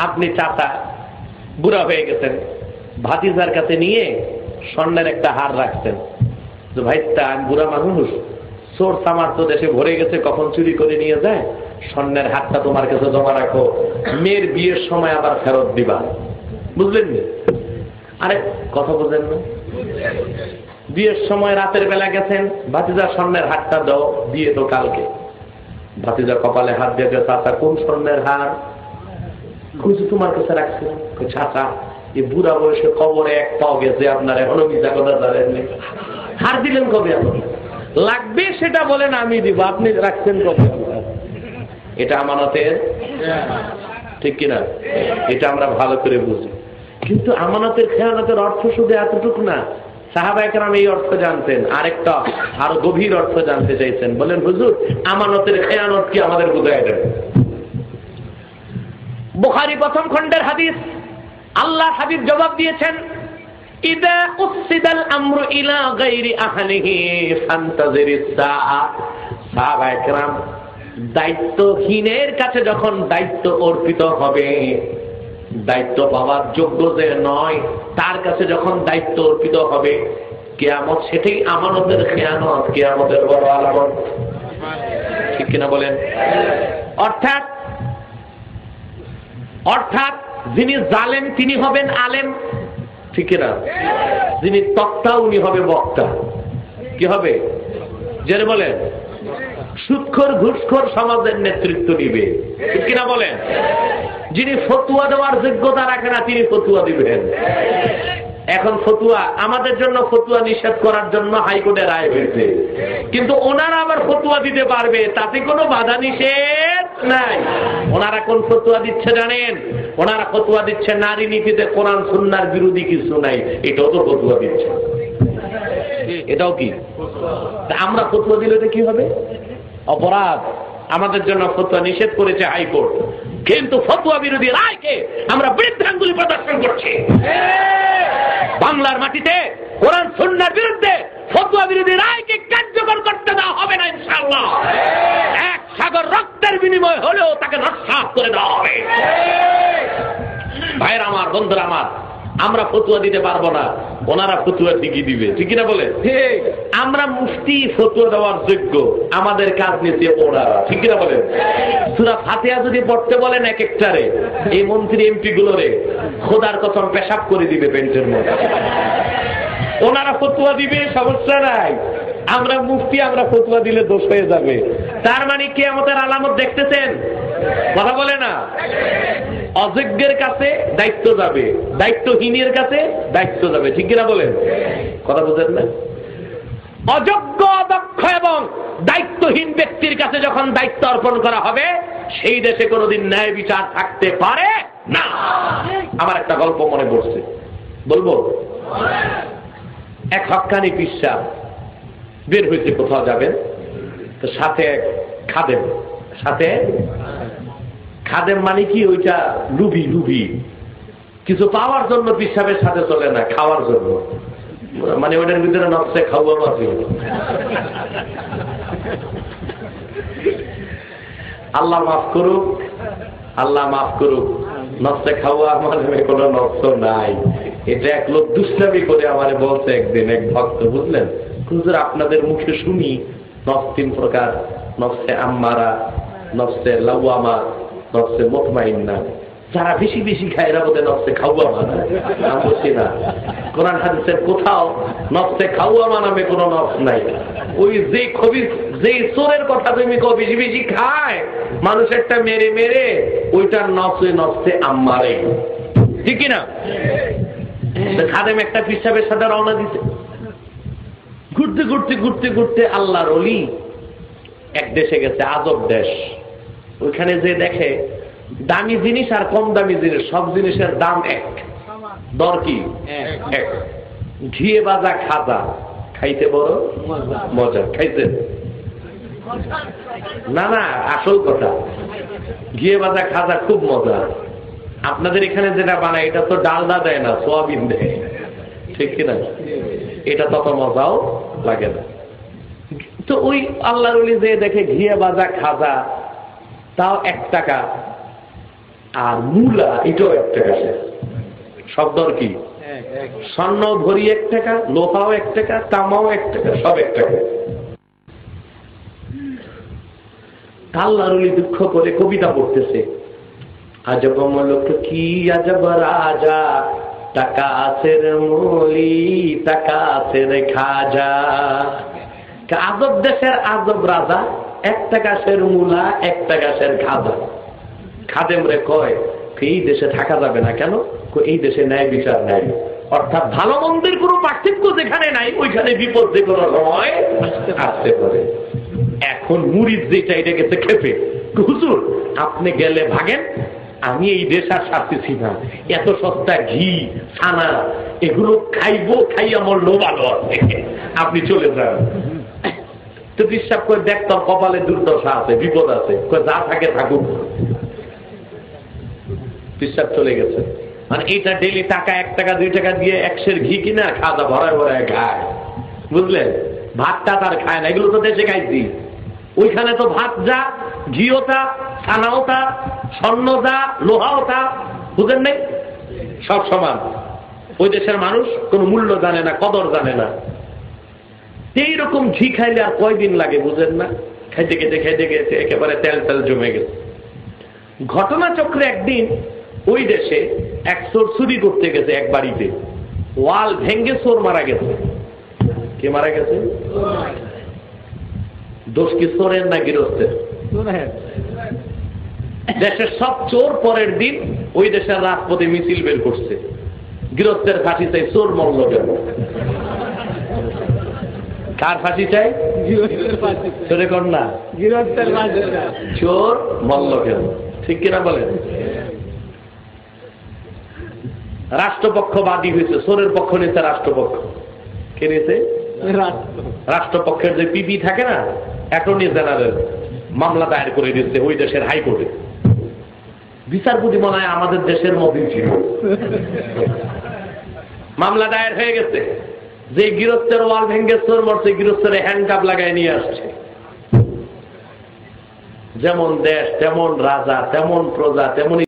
আপনি চাচা বুড়া হয়ে গেছেন, ভাতিজার কাছে নিয়ে স্বর্ণের একটা হার রাখছেন যে ভাইটা আমি বুড়া মানুষ, চোর চামার তো দেশে ভরে গেছে, কখন চুরি করে নিয়ে যায়, স্বর্ণের হারটা তোমার কাছে জমা রাখো, মেয়ের বিয়ের সময় আবার ফেরত দিবা। বুঝলেন নি? আরে কথা বুঝলেন না? বিয়ের সময় রাতের বেলা গেছেন, ভাতিজা স্বর্ণের হারটা দাও, বিয়ে তো কালকে। ভাতিজা কপালে হাত দিয়ে চাচা কোন স্বর্ণের হার? খুঁজে তোমার কাছে রাখছিলাম। চাচা এই বুড়া বয়সে কবরে এক পাও গেছে, আপনার এখনো মিথ্যা কথা জানেননি। হার দিলেন কবে? আপনি লাগবে সেটা বলেন, আমি দিব, আপনি রাখছেন কবে? এটা আমানতের, ঠিক কিনা? এটা আমরা ভালো করে বুঝি। কিন্তু আমানতের খেয়ানতের অর্থ শুধু এতটুকু না, সাহাবায়ে কেরাম এই অর্থ জানতেন, আরেকটা আরো গভীর অর্থ জানতে চাইছেন। বলেন হুজুর আমানতের খেয়ানত কি আমাদের বুঝায় দেন? বুখারী প্রথম খণ্ডের হাদিস, আল্লাহ হাবিব জবাব দিয়েছেন, ইদা উসিদাল আমরু ইলা গায়রি আহলিহি ফান্তাজিরিস সাআ। সাহাবায়ে কেরাম দায়িত্বহীনের কাছে যখন দায়িত্ব অর্পিত হবে, দায়িত্ব পাওয়ার যোগ্য যে নয় তার কাছে যখন দায়িত্ব অর্পিত হবে, কিয়ামত সেটাই আমানতের খেয়ানত, কিয়ামতের বড় আলামত। ঠিক কিনা বলেন? অর্থাৎ যিনি জালেম তিনি হবেন আলেম, ঠিক কিনা? যিনি তক্তা উনি হবে বক্তা। কি হবে? যারা বলেন সুদখোর ঘুষখোর সমাজের নেতৃত্ব নিবে, ঠিক কিনা বলেন? যিনি ফতুয়া দেওয়ার যোগ্যতা রাখে না তিনি ফতুয়া দিবেন। এখন ফতুয়া আমাদের জন্য ফতুয়া নিষেধ করার জন্য হাইকোর্টে রায় হয়েছে, কিন্তু ওনারা আবার ফতুয়া দিতে পারবে, তাতে কোনো বাধা নিষেধ নাই। ওনারা কোন ফতুয়া দিচ্ছে জানেন? ওনারা ফতুয়া দিচ্ছে নারী নীতিতে কোরআন সুন্নাহর বিরোধী কিছু নাই, এটাও তো ফতুয়া দিচ্ছে। এটাও কি? আমরা ফতুয়া দিলে তো কি হবে? অপরাধ। আমাদের জন্য ফতুয়া নিষেধ করেছে হাইকোর্ট, কিন্তু ফতুয়া বিরোধী রায়কে আমরা বৃদ্ধাঙ্গুলি প্রদর্শন করছি। বাংলার মাটিতে কোরআন সুন্নাহর বিরুদ্ধে ফতুয়া বিরোধী রায়কে কার্যকর করতে দেওয়া হবে না ইনশাআল্লাহ। এক সাগর রক্তের বিনিময় হলেও তাকে নস্যাৎ করে দেওয়া হবে। ভাইয়ের আমার, বন্ধুরা আমার, আমরা ফতুয়া দিতে পারবো না, ওনারা ফতুয়া ঠিকই দিবে, ঠিক না বলে? আমরা মুফতি ফতুয়া দেওয়ার যোগ্য, আমাদের কাজ নিতে ওনারা, ঠিক না বলেন? সূরা ফাতিহা যদি পড়তে বলেন এক একটারে, এই মন্ত্রী এমপি গুলোরে খোদার কসম পেশাব করে দিবে পেন্টের মধ্যে। ওনারা ফতুয়া দিবে, সমস্যা নাই। আমরা মুফতি, আমরা ফতুয়া দিলে দোষ হয়ে যাবে। তার মানে কিয়ামতের আলামত দেখতেছেন? কথা বলে না? অযোগ্যের কাছে দায়িত্ব যাবে, দায়িত্বহীনের কাছে দায়িত্ব যাবে, ঠিক কিনা বলেন? কথা বুঝেন না? অযোগ্য, অদক্ষ এবং দায়িত্বহীন ব্যক্তির কাছে যখন দায়িত্ব অর্পণ করা হবে, সেই দেশে কোনোদিন ন্যায় বিচার থাকতে পারে না। আমার একটা গল্প মনে পড়ছে, বলবো? এক হক্কানি পিসা বের হয়েছে, কোথাও যাবেন, তো সাথে খাদেম, সাথে খাদেম মানে কি? ওইটা লুভি, কিছু পাওয়ার জন্য পিসাবের সাথে চলে না, খাওয়ার জন্য। মানে ওটার ভিতরে নকশে খাওয়া মাছি। আল্লাহ মাফ করুক, আল্লাহ মাফ করুক। নকশে খাওয়া আমার কোনো নকশ নাই। এটা এক লোক দুষ্টামি করে আমারে বলছে একদিন, এক ভক্ত, বুঝলেন হুজুর আপনাদের মুখে শুনি নফস 3 প্রকার, নফসে আম্মারা, নফসে লাওয়ামা, নফসে মুতমাইন্না। যারা বেশি বেশি খায় এরা বোধহয় নফসে খাওয়ামা। আমি বলছি না, কোরআন হাদিসের কোথাও নফসে খাওয়ামা নামে কোনো নফস নাই। ওই যে খবির, যে চোরের কথা তুমি কো বেশি বেশি খায় মানুষেরটা মেরে মেরে, ওইটার নফস ওই নফসে আম্মারে, ঠিক না? খাদেম একটা পিসাবের সাথে রওনা দিতে, ঘুরতে ঘুরতে ঘুরতে ঘুরতে আল্লাহর ওলি এক দেশে গেছে, আজব দেশ। ওইখানে যে দেখে দামি জিনিস আর কম দামি জিনিস, সব জিনিসের দাম এক, দর কি এক। ঘিয়ে বাজা খাজা খাইতে বড় মজা, খাইতে না না, আসল কথা ঘিয়ে বাজা খাজা খুব মজা। আপনাদের এখানে যেটা বানায় এটা তো ডালডা দেয় না, সোয়াবিন দেয়, ঠিক কিনা? এটা তত মজাও লাগে না। তো ওই আল্লাহর ওলি যে দেখে ঘিয়ে বাজা খাজা, তাও 1 টাকা, আর মূলা এটাও 1 টাকা শের। সব দর কি? স্বর্ণ ভরি 1 টাকা, লোহাও 1 টাকা, তামাও 1 টাকা, সব 1 টাকা। আল্লাহর ওলি দুঃখ করে কবিতা পড়তেছে, আজব মূলক কি আজব রাজা, টাকা আছের মলি, টাকা আছের খাজা। আজব দেশের আজব রাজা, 1 টাকা শের মূলা, 1 টাকা শের খাজা। খাদেম রে কয়, এই দেশে থাকা যাবে না কেন? এই দেশে ন্যায় বিচার নাই, অর্থাৎ ভালো মন্দের কোন পার্থক্য যেখানে নাই, ওইখানে বিপদ যে কোনো সময় আসতে পারে। এখন মুরিদ যেটা এটা গেছে খেপে, হুজুর আপনি গেলে ভাগেন, আমি এই দেশ আর সারতেছি না, এত সস্তা ঘি ছানা এগুলো খাইবো, খাই আমার লোভালো আছে, আপনি চলে যান। তো বিশ্বাস করে দেখ, তোর কপালে দুর্দশা আছে, বিপদ আছে, যা থাকে থাকুক। বিশ্বাস চলে গেছে। মানে এইটা ডেলি টাকা 1 টাকা 2 টাকা দিয়ে 1 সের ঘি কিনা খাজা ভরায় ভরায় খায়, বুঝলেন? ভাতটা তার খায় না, এগুলো তো দেশে খাইছি। ওইখানে তো ভাত যা, ঘিও তা, ছানাও তা, স্বর্ণ যা, লোহাও তা, বুঝেন নাই? সব সমান। ওই দেশের মানুষ কোন মূল্য জানে না, কদর জানে না। এইরকম ঘি খাইলে আর কয়দিন লাগে বুঝেন না? খাইতে খেতে খাইতে খেতে একেবারে তেল তেল জমে গেছে। ঘটনাচক্রে একদিন ওই দেশে এক চোর চুরি করতে গেছে এক বাড়িতে, ওয়াল ভেঙ্গে চোর মারা গেছে। কে মারা গেছে? দোষ কি চোরের না গৃহস্থের? দেশের সব চোর পরের দিন ওই দেশের রাজপথে মিছিল বের করছে, গৃহস্থের ফাঁসি চাই, চোর মরল কেন? কার ফাঁসি চাই? চোরে কর না, চোর মরল কেন? ঠিক কিনা বলেন? রাষ্ট্রপক্ষ বাদী হয়েছে, চোরের পক্ষ নিয়েছে রাষ্ট্রপক্ষ। কে নিয়েছে? রাষ্ট্রপক্ষের যে পিপি থাকে না, অ্যাটর্নি জেনারেল, মামলা দায়ের করে দিচ্ছে ওই দেশের হাইকোর্টে। বিচারপতি মনে হয় আমাদের দেশের মতই ছিল। মামলা দায়ের হয়ে গেছে, যে গৃহস্থের ওয়াল ভেঙ্গে চোর মরছে, গৃহস্থের হ্যান্ডকাপ লাগায় নিয়ে আসছে। যেমন দেশ তেমন রাজা, তেমন প্রজা, তেমন